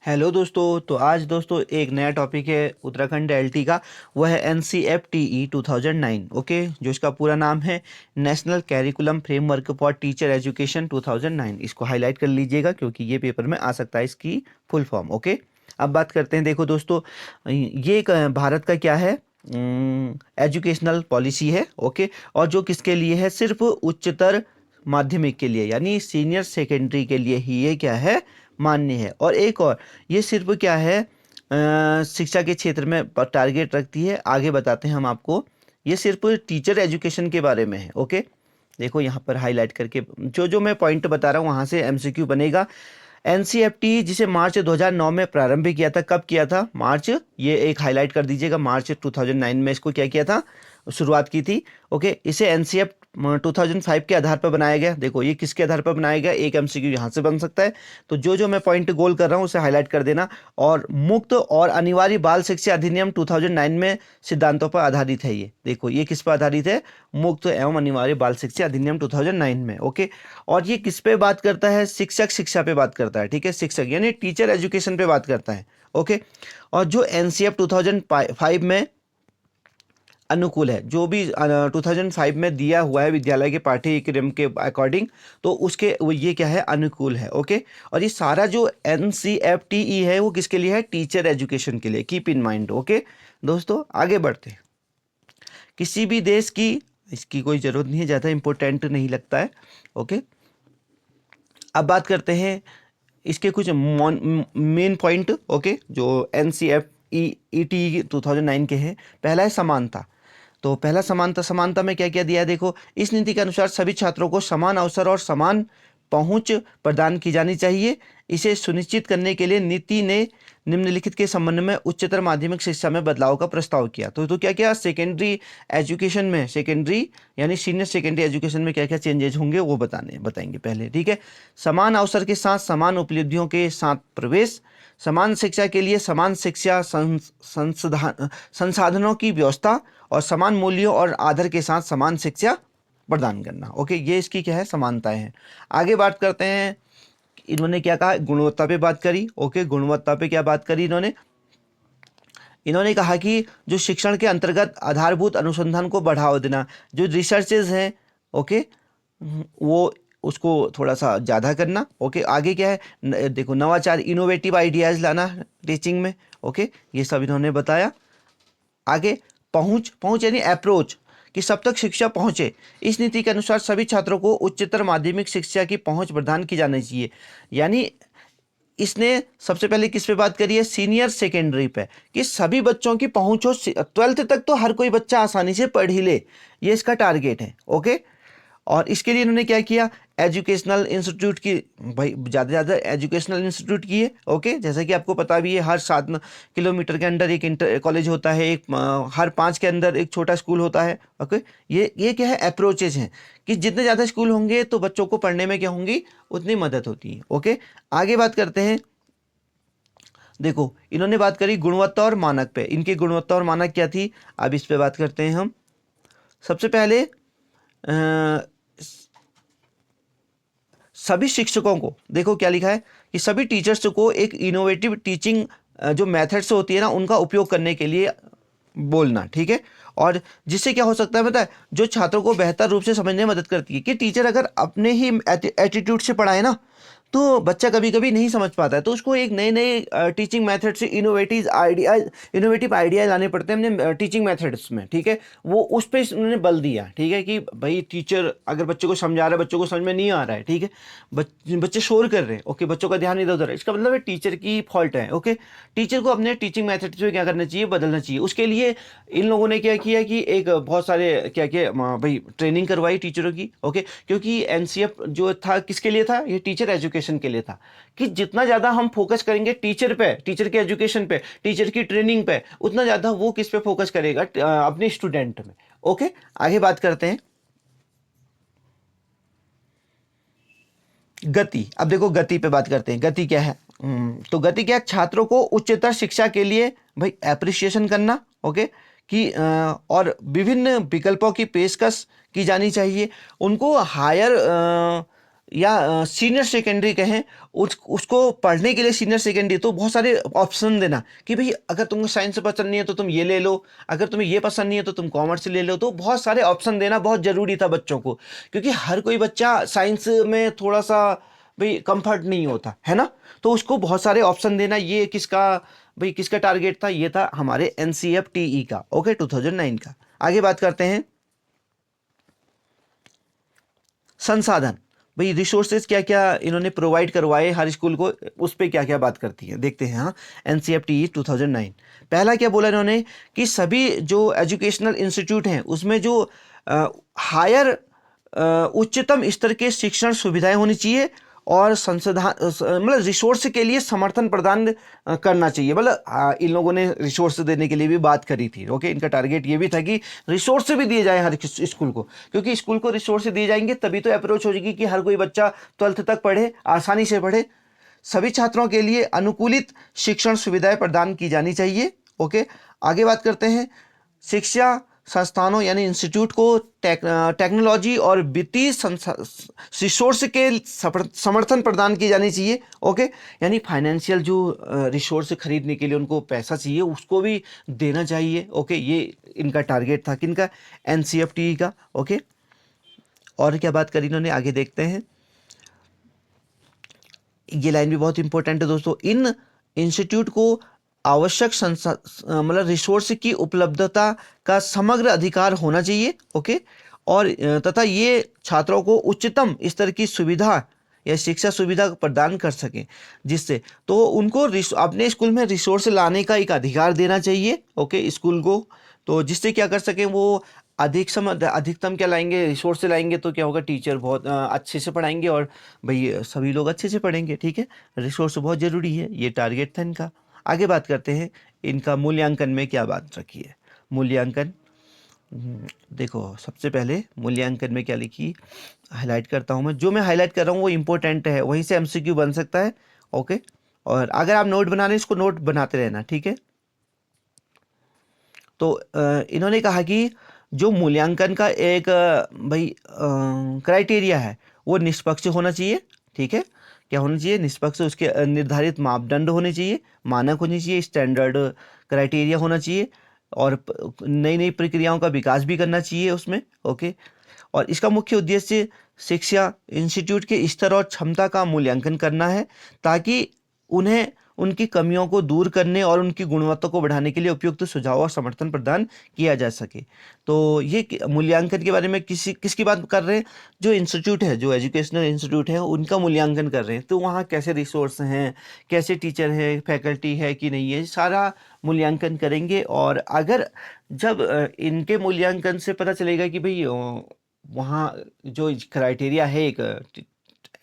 Hello दोस्तों। तो आज दोस्तों एक नया टॉपिक है उत्तराखंड एलटी का। वह है NCFTE 2009। ओके, जो इसका पूरा नाम है national curriculum framework for teacher education 2009। इसको हाईलाइट कर लीजिएगा क्योंकि ये पेपर में आ सकता है इसकी फुल फॉर्म। ओके, अब बात करते हैं। देखो दोस्तों, ये एक भारत का क्या है, एजुकेशनल पॉलिसी है। ओके, और जो किसके लिए है, सिर्फ उच्चतर माध्यमिक के लिए यानी सीनियर सेकेंडरी के लिए ही ये क्या है, मान्य है। और एक और, ये सिर्फ क्या है, शिक्षा के क्षेत्र में टारगेट रखती है। आगे बताते हैं हम आपको। ये सिर्फ टीचर एजुकेशन के बारे में है। ओके, देखो यहाँ पर हाईलाइट करके जो जो मैं पॉइंट बता रहा हूँ वहाँ से MCQ बनेगा। एनसीएफटी जिसे मार्च 2009 में प्रारंभ किया था, कब किया था, मार्च, ये एक हाईलाइट कर दीजिएगा, मार्च 2009 में इसको क्या किया था, शुरुआत की थी। ओके, इसे एनसीएफ 2005 के आधार पर बनाया गया। देखो ये किसके आधार पर बनाया गया, एक MCQ यहाँ से बन सकता है। तो जो जो मैं पॉइंट गोल कर रहा हूँ उसे हाईलाइट कर देना। और मुक्त और अनिवार्य बाल शिक्षा अधिनियम 2009 में सिद्धांतों पर आधारित है। ये देखो ये किस पर आधारित है, मुक्त एवं अनिवार्य बाल शिक्षा अधिनियम 2009 में। ओके, और ये किस पे बात करता है, शिक्षक शिक्षा पे बात करता है। ठीक है, शिक्षक यानी टीचर एजुकेशन पे बात करता है। ओके, और जो NCF 2005 में अनुकूल है, जो भी 2005 में दिया हुआ है विद्यालय के पाठ्यक्रम के अकॉर्डिंग, तो उसके ये क्या है, अनुकूल है। ओके, और ये सारा जो NCFTE है वो किसके लिए है, टीचर एजुकेशन के लिए। Keep in mind. ओके दोस्तों, आगे बढ़ते हैं। किसी भी देश की, इसकी कोई ज़रूरत नहीं है, ज़्यादा इंपॉर्टेंट नहीं लगता है। ओके, अब बात करते हैं इसके कुछ मेन पॉइंट। ओके, जो NCFET 2009 के हैं। पहला है समानता। तो पहला समानता, समानता में क्या क्या दिया है, देखो, इस नीति के अनुसार सभी छात्रों को समान अवसर और समान पहुंच प्रदान की जानी चाहिए। इसे सुनिश्चित करने के लिए नीति ने निम्नलिखित के संबंध में उच्चतर माध्यमिक शिक्षा में बदलाव का प्रस्ताव किया। तो क्या क्या सेकेंडरी एजुकेशन में, सेकेंडरी यानी सीनियर सेकेंडरी एजुकेशन में क्या क्या चेंजेज होंगे वो बताएंगे पहले। ठीक है, समान अवसर के साथ समान उपलब्धियों के साथ प्रवेश, समान शिक्षा के लिए समान शिक्षा संसाधनों की व्यवस्था, और समान मूल्यों और आदर के साथ समान शिक्षा प्रदान करना। ओके, ये इसकी क्या है, समानताएं हैं। आगे बात करते हैं, इन्होंने क्या कहा, गुणवत्ता पे बात करी। ओके, गुणवत्ता पे क्या बात करी इन्होंने, इन्होंने कहा कि जो शिक्षण के अंतर्गत आधारभूत अनुसंधान को बढ़ावा देना, जो रिसर्चेज हैं, ओके, वो उसको थोड़ा सा ज़्यादा करना। ओके, आगे क्या है, देखो, नवाचार, इनोवेटिव आइडियाज़ लाना टीचिंग में। ओके, ये सब इन्होंने बताया। आगे पहुंच, पहुंच यानी अप्रोच, कि सब तक शिक्षा पहुंचे। इस नीति के अनुसार सभी छात्रों को उच्चतर माध्यमिक शिक्षा की पहुंच प्रदान की जानी चाहिए। यानी इसने सबसे पहले किस पे बात करी है, सीनियर सेकेंडरी पे, कि सभी बच्चों की पहुंच हो, 12th तक तो हर कोई बच्चा आसानी से पढ़ ही ले, ये इसका टारगेट है। ओके, और इसके लिए इन्होंने क्या किया, एजुकेशनल इंस्टीट्यूट की, भाई ज़्यादा से ज़्यादा एजुकेशनल इंस्टीट्यूट की है। ओके, जैसा कि आपको पता भी है, हर 7 किलोमीटर के अंदर एक इंटर कॉलेज होता है, एक हर 5 के अंदर एक छोटा स्कूल होता है। ओके, ये क्या है, अप्रोचेज हैं कि जितने ज़्यादा स्कूल होंगे तो बच्चों को पढ़ने में क्या होंगी, उतनी मदद होती है। ओके, आगे बात करते हैं। देखो, इन्होंने बात करी गुणवत्ता और मानक पे। इनकी गुणवत्ता और मानक क्या थी, अब इस पे बात करते हैं हम। सबसे पहले सभी शिक्षकों को, देखो क्या लिखा है, कि सभी टीचर्स को एक इनोवेटिव टीचिंग जो मेथड्स होती है ना, उनका उपयोग करने के लिए बोलना। ठीक है, और जिससे क्या हो सकता है पता है, जो छात्रों को बेहतर रूप से समझने में मदद करती है। कि टीचर अगर अपने ही एटीट्यूड से पढ़ाए ना, तो बच्चा कभी कभी नहीं समझ पाता है, तो उसको एक नए नए टीचिंग मेथड से इनोवेटिव आइडियाज लाने पड़ते हैं अपने टीचिंग मेथड्स में। ठीक है, वो उस पर उन्होंने बल दिया। ठीक है, कि भाई टीचर अगर बच्चों को समझा रहा है, बच्चों को समझ में नहीं आ रहा है, ठीक है, बच्चे शोर कर रहे हैं, ओके, बच्चों का ध्यान इधर उधर है, इसका मतलब है टीचर की फॉल्ट है। ओके, टीचर को अपने टीचिंग मेथड्स में क्या करना चाहिए, बदलना चाहिए। उसके लिए इन लोगों ने क्या किया कि एक बहुत सारे क्या क्या भाई ट्रेनिंग करवाई टीचरों की। ओके, क्योंकि NCF जो था किसके लिए था, ये टीचर एजुकेशन के लिए था। कि जितना ज़्यादा हम फोकस करेंगे टीचर पे, टीचर के एजुकेशन पे, टीचर की ट्रेनिंग पे, उतना ज़्यादा वो किस पे फोकस करेगा, अपने स्टूडेंट में। ओके, आगे बात करते हैं गति। अब देखो गति पे बात करते हैं, गति क्या है, तो गति क्या है, छात्रों को उच्चतर शिक्षा के लिए भाई एप्रिसिएशन करना। ओके, कि और विभिन्न विकल्पों की पेशकश की जानी चाहिए। उनको हायर या सीनियर सेकेंडरी कहें, उसको पढ़ने के लिए सीनियर सेकेंडरी, तो बहुत सारे ऑप्शन देना कि भाई अगर तुमको साइंस पसंद नहीं है तो तुम ये ले लो, अगर तुम्हें ये पसंद नहीं है तो तुम कॉमर्स ले लो। तो बहुत सारे ऑप्शन देना बहुत ज़रूरी था बच्चों को, क्योंकि हर कोई बच्चा साइंस में थोड़ा सा भाई कंफर्ट नहीं होता है ना। तो उसको बहुत सारे ऑप्शन देना, ये किसका भाई किसका टारगेट था, ये था हमारे NCFTE का, ओके, 2009 का। आगे बात करते हैं संसाधन, भाई रिसोर्सेज क्या क्या इन्होंने प्रोवाइड करवाए हर स्कूल को, उस पर क्या क्या बात करती है देखते हैं। हाँ, NCFTE 2009, पहला क्या बोला इन्होंने कि सभी जो एजुकेशनल इंस्टीट्यूट हैं उसमें जो हायर उच्चतम स्तर के शिक्षण सुविधाएं होनी चाहिए, और संसाधन मतलब रिसोर्स के लिए समर्थन प्रदान करना चाहिए। मतलब इन लोगों ने रिसोर्स देने के लिए भी बात करी थी, ओके। इनका टारगेट ये भी था कि रिसोर्स भी दिए जाए हर स्कूल को, क्योंकि स्कूल को रिसोर्स दिए जाएंगे तभी तो अप्रोच हो जाएगी कि हर कोई बच्चा 12th तक पढ़े, आसानी से पढ़े। सभी छात्रों के लिए अनुकूलित शिक्षण सुविधाएं प्रदान की जानी चाहिए, ओके। आगे बात करते हैं शिक्षा संस्थानों यानी इंस्टीट्यूट को टेक्नोलॉजी और वित्तीय रिसोर्स के समर्थन प्रदान की जानी चाहिए, ओके। यानी फाइनेंशियल जो रिसोर्स खरीदने के लिए उनको पैसा चाहिए उसको भी देना चाहिए, ओके। ये इनका टारगेट था किनका, NCFTE का, ओके। और क्या बात करी इन्होंने, आगे देखते हैं। ये लाइन भी बहुत इंपॉर्टेंट है दोस्तों, इन इंस्टीट्यूट को आवश्यक मतलब रिसोर्स की उपलब्धता का समग्र अधिकार होना चाहिए, ओके। और तथा ये छात्रों को उच्चतम स्तर की सुविधा या शिक्षा सुविधा प्रदान कर सकें, जिससे तो उनको अपने स्कूल में रिसोर्स लाने का एक अधिकार देना चाहिए, ओके, स्कूल को। तो जिससे क्या कर सकें वो अधिकतम क्या लाएंगे, रिसोर्स से लाएंगे, तो क्या होगा, टीचर बहुत अच्छे से पढ़ाएंगे और भाई सभी लोग अच्छे से पढ़ेंगे, ठीक है। रिसोर्स बहुत ज़रूरी है, ये टारगेट था इनका। आगे बात करते हैं इनका मूल्यांकन में क्या बात रखी है। मूल्यांकन, देखो सबसे पहले मूल्यांकन में क्या लिखी, हाईलाइट करता हूँ मैं, जो मैं हाईलाइट कर रहा हूँ वो इंपॉर्टेंट है, वहीं से MCQ बन सकता है, ओके। और अगर आप नोट बना रहे हैं इसको नोट बनाते रहना, ठीक है। तो इन्होंने कहा कि जो मूल्यांकन का एक भाई क्राइटेरिया है वो निष्पक्ष होना चाहिए, ठीक है। क्या होना चाहिए, निष्पक्ष, उसके निर्धारित मापदंड होने चाहिए, मानक होने चाहिए, स्टैंडर्ड क्राइटेरिया होना चाहिए, और नई नई प्रक्रियाओं का विकास भी करना चाहिए उसमें, ओके। और इसका मुख्य उद्देश्य शिक्षा इंस्टीट्यूट के स्तर और क्षमता का मूल्यांकन करना है, ताकि उन्हें उनकी कमियों को दूर करने और उनकी गुणवत्ता को बढ़ाने के लिए उपयुक्त सुझाव और समर्थन प्रदान किया जा सके। तो ये मूल्यांकन के बारे में किसकी बात कर रहे हैं, जो इंस्टीट्यूट है, जो एजुकेशनल इंस्टीट्यूट है उनका मूल्यांकन कर रहे हैं। तो वहाँ कैसे रिसोर्स हैं, कैसे टीचर है, फैकल्टी है कि नहीं है, सारा मूल्यांकन करेंगे। और अगर जब इनके मूल्यांकन से पता चलेगा कि भाई वहाँ जो क्राइटेरिया है एक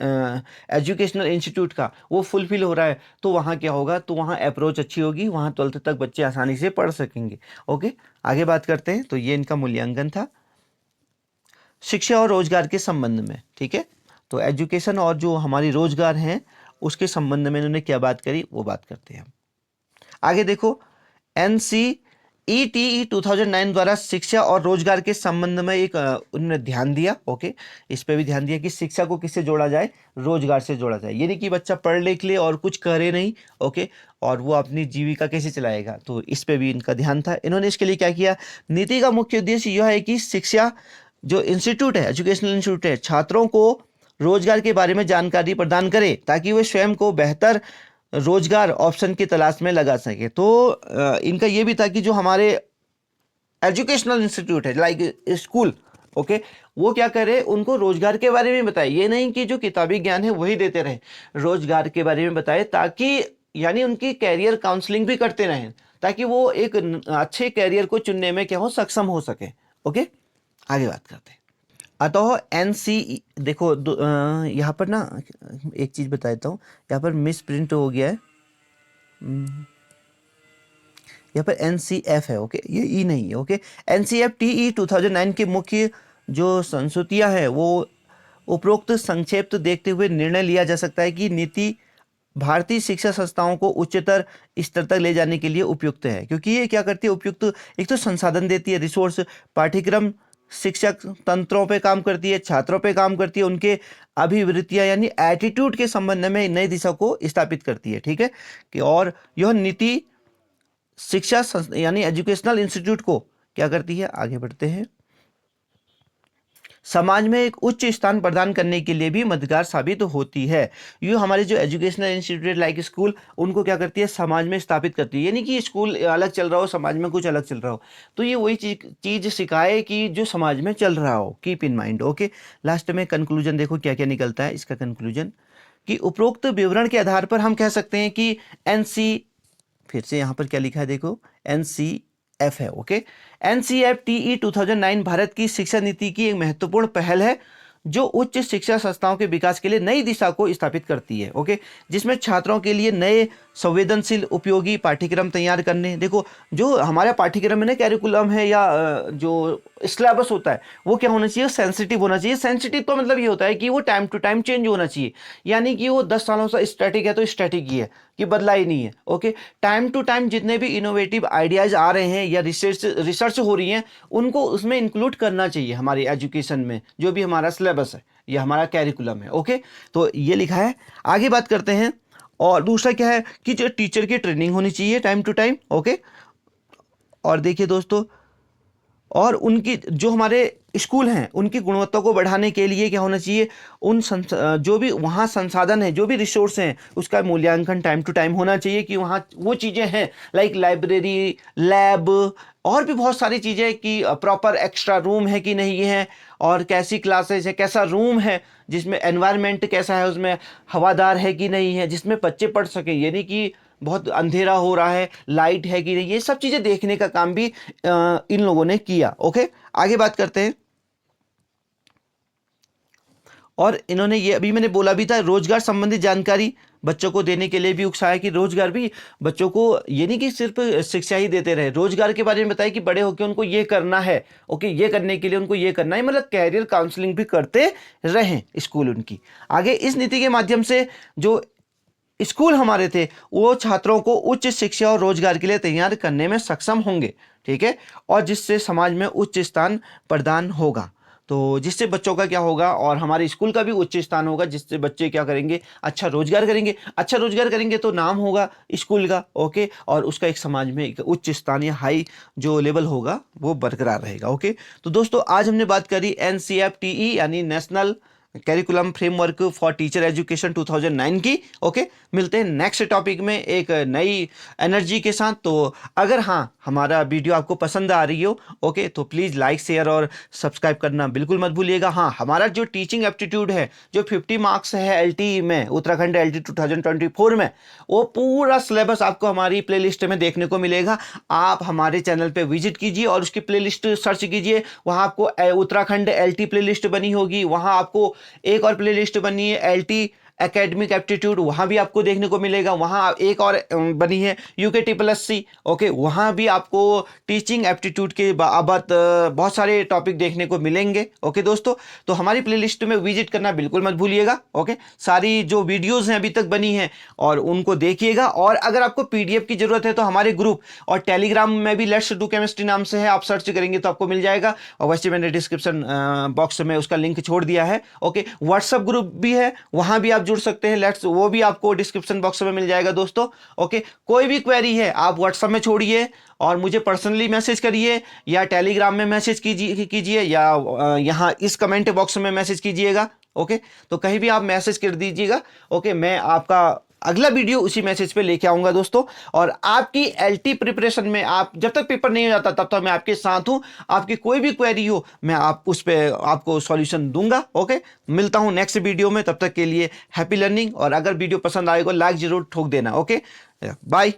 एजुकेशनल इंस्टीट्यूट का वो फुलफिल हो रहा है, तो वहाँ क्या होगा, तो वहाँ अप्रोच अच्छी होगी, वहाँ 12th तक बच्चे आसानी से पढ़ सकेंगे, ओके। आगे बात करते हैं, तो ये इनका मूल्यांकन था शिक्षा और रोजगार के संबंध में, ठीक है। तो एजुकेशन और जो हमारी रोजगार हैं उसके संबंध में इन्होंने क्या बात करी वो बात करते हैं। आगे देखो, NCETE 2009 द्वारा शिक्षा और रोजगार के संबंध में एक उन्होंने ध्यान दिया, ओके। इस पे भी ध्यान दिया कि शिक्षा को किससे जोड़ा जाए, रोजगार से जोड़ा जाए, यानी कि बच्चा पढ़ लिख ले और कुछ करे नहीं, ओके, और वो अपनी जीविका कैसे चलाएगा, तो इस पे भी इनका ध्यान था। इन्होंने इसके लिए क्या किया, नीति का मुख्य उद्देश्य यह है कि शिक्षा जो इंस्टीट्यूट है, एजुकेशनल इंस्टीट्यूट है, छात्रों को रोजगार के बारे में जानकारी प्रदान करे, ताकि वे स्वयं को बेहतर रोजगार ऑप्शन की तलाश में लगा सके। तो इनका ये भी था कि जो हमारे एजुकेशनल इंस्टीट्यूट है लाइक स्कूल, ओके, वो क्या करे, उनको रोजगार के बारे में बताए, ये नहीं कि जो किताबी ज्ञान है वही देते रहे, रोजगार के बारे में बताए, ताकि यानी उनकी कैरियर काउंसलिंग भी करते रहें, ताकि वो एक अच्छे कैरियर को चुनने में क्या हो, सक्षम हो सके, ओके। आगे बात करते हैं। अतः देखो यहाँ पर ना एक चीज़ बता देता हूँ, यहाँ पर मिस प्रिंट हो गया है, यहाँ पर NCF है, ओके, ये ई नहीं है, ओके। NCFTE 2009 की मुख्य जो संस्तुतियाँ हैं वो उपरोक्त संक्षेप देखते हुए निर्णय लिया जा सकता है कि नीति भारतीय शिक्षा संस्थाओं को उच्चतर स्तर तक ले जाने के लिए उपयुक्त है, क्योंकि ये क्या करती है, उपयुक्त एक तो संसाधन देती है, रिसोर्स, पाठ्यक्रम शिक्षक तंत्रों पे काम करती है, छात्रों पे काम करती है, उनके अभिवृत्तियां यानी एटीट्यूड के संबंध में नई दिशा को स्थापित करती है। ठीक है कि और यह नीति यानी एजुकेशनल इंस्टीट्यूट को क्या करती है, आगे बढ़ते हैं, समाज में एक उच्च स्थान प्रदान करने के लिए भी मददगार साबित होती है। ये हमारे जो एजुकेशनल इंस्टीट्यूट लाइक स्कूल, उनको क्या करती है, समाज में स्थापित करती है। यानी कि स्कूल अलग चल रहा हो, समाज में कुछ अलग चल रहा हो, तो ये वही चीज सिखाए कि जो समाज में चल रहा हो। Keep in mind. Okay, last में कंक्लूजन देखो क्या क्या निकलता है इसका कंक्लूजन, कि उपरोक्त विवरण के आधार पर हम कह सकते हैं कि एनसी, फिर से यहां पर क्या लिखा है देखो, एनसीएफ है। ओके, एनसीएफटीई 2009 भारत की शिक्षा नीति की एक महत्वपूर्ण पहल है जो उच्च शिक्षा संस्थाओं के विकास के लिए नई दिशा को स्थापित करती है। ओके, जिसमें छात्रों के लिए नए संवेदनशील उपयोगी पाठ्यक्रम तैयार करने, देखो जो हमारा पाठ्यक्रम है ना, कैरिकुलम है या जो सिलेबस होता है वो क्या होना चाहिए, सेंसिटिव होना चाहिए। सेंसिटिव तो मतलब ये होता है कि वो टाइम टू टाइम चेंज होना चाहिए, यानी कि वो 10 सालों से स्टैटिक है तो स्टैटिक ही है, कि बदला ही नहीं है। ओके, टाइम टू टाइम जितने भी इनोवेटिव आइडियाज आ रहे हैं या रिसर्च हो रही हैं, उनको उसमें इंक्लूड करना चाहिए हमारी एजुकेशन में, जो भी हमारा सिलेबस है या हमारा कैरिकुलम है। ओके, तो ये लिखा है। आगे बात करते हैं, और दूसरा क्या है कि जो टीचर की ट्रेनिंग होनी चाहिए टाइम टू टाइम। ओके, और देखिए दोस्तों, और उनकी जो हमारे स्कूल हैं उनकी गुणवत्ता को बढ़ाने के लिए क्या होना चाहिए, जो भी वहाँ संसाधन है, जो भी रिसोर्स हैं, उसका मूल्यांकन टाइम टू टाइम होना चाहिए कि वहाँ वो चीज़ें हैं लाइक लाइब्रेरी, लैब और भी बहुत सारी चीज़ें, कि प्रॉपर एक्स्ट्रा रूम है कि नहीं है, और कैसी क्लासेस है, कैसा रूम है, जिसमें एनवायरनमेंट कैसा है, उसमें हवादार है कि नहीं है, जिसमें बच्चे पढ़ सकें, यानी कि बहुत अंधेरा हो रहा है, लाइट है कि नहीं, ये सब चीज़ें देखने का काम भी इन लोगों ने किया। ओके, आगे बात करते हैं, और इन्होंने ये अभी मैंने बोला भी था, रोजगार संबंधी जानकारी बच्चों को देने के लिए भी उकसाया कि रोजगार भी बच्चों को, ये नहीं कि सिर्फ शिक्षा ही देते रहे, रोजगार के बारे में बताया कि बड़े होकर उनको ये करना है। ओके, ये करने के लिए उनको ये करना है, मतलब कैरियर काउंसलिंग भी करते रहें स्कूल उनकी। आगे इस नीति के माध्यम से जो स्कूल हमारे थे वो छात्रों को उच्च शिक्षा और रोजगार के लिए तैयार करने में सक्षम होंगे। ठीक है, और जिससे समाज में उच्च स्थान प्रदान होगा, तो जिससे बच्चों का क्या होगा और हमारे स्कूल का भी उच्च स्थान होगा, जिससे बच्चे क्या करेंगे, अच्छा रोजगार करेंगे। अच्छा रोजगार करेंगे तो नाम होगा स्कूल का। ओके, और उसका एक समाज में एक उच्च स्थान या हाई जो लेवल होगा वो बरकरार रहेगा। ओके, तो दोस्तों आज हमने बात करी एनसीएफटीई यानी national curriculum framework for teacher education 2009 की। ओके, मिलते हैं नेक्स्ट टॉपिक में एक नई एनर्जी के साथ। तो अगर हाँ हमारा वीडियो आपको पसंद आ रही हो, ओके, तो प्लीज़ लाइक शेयर और सब्सक्राइब करना बिल्कुल मत भूलिएगा। हाँ, हमारा जो टीचिंग एप्टीट्यूड है, जो 50 मार्क्स है एलटी में, उत्तराखंड एलटी 2024 में, वो पूरा सिलेबस आपको हमारी प्लेलिस्ट में देखने को मिलेगा। आप हमारे चैनल पे विजिट कीजिए और उसकी प्लेलिस्ट सर्च कीजिए, वहाँ आपको उत्तराखंड एलटी प्लेलिस्ट बनी होगी, वहाँ आपको एक और प्लेलिस्ट बनी है एलटी एकेडमिक एप्टीट्यूड, वहां भी आपको देखने को मिलेगा। वहां एक और बनी है UKT+C। ओके, वहां भी आपको टीचिंग एप्टीट्यूड के बाबत बहुत सारे टॉपिक देखने को मिलेंगे। ओके दोस्तों, तो हमारी प्लेलिस्ट में विजिट करना बिल्कुल मत भूलिएगा। ओके, सारी जो वीडियोस हैं अभी तक बनी हैं और उनको देखिएगा। और अगर आपको PDF की जरूरत है तो हमारे ग्रुप और टेलीग्राम में भी लेट्स डू केमिस्ट्री नाम से है, आप सर्च करेंगे तो आपको मिल जाएगा। और वैसे मैंने डिस्क्रिप्शन बॉक्स में उसका लिंक छोड़ दिया है। ओके, व्हाट्सएप ग्रुप भी है, वहां भी आप जुड़ सकते हैं, वो भी आपको डिस्क्रिप्शन बॉक्स में मिल जाएगा दोस्तों। ओके, कोई भी क्वेरी है आप व्हाट्सएप में छोड़िए और मुझे पर्सनली मैसेज करिए, या टेलीग्राम में मैसेज कीजिए या यहाँ इस कमेंट बॉक्स में मैसेज कीजिएगा। ओके, तो कहीं भी आप मैसेज कर दीजिएगा। ओके, मैं आपका अगला वीडियो उसी मैसेज पे लेके आऊंगा दोस्तों। और आपकी एलटी प्रिपरेशन में, आप जब तक पेपर नहीं हो जाता तब तक मैं आपके साथ हूं। आपकी कोई भी क्वेरी हो मैं उस पे आपको सॉल्यूशन दूंगा। ओके, मिलता हूं नेक्स्ट वीडियो में, तब तक के लिए हैप्पी लर्निंग। और अगर वीडियो पसंद आएगा लाइक जरूर ठोक देना। Okay, bye.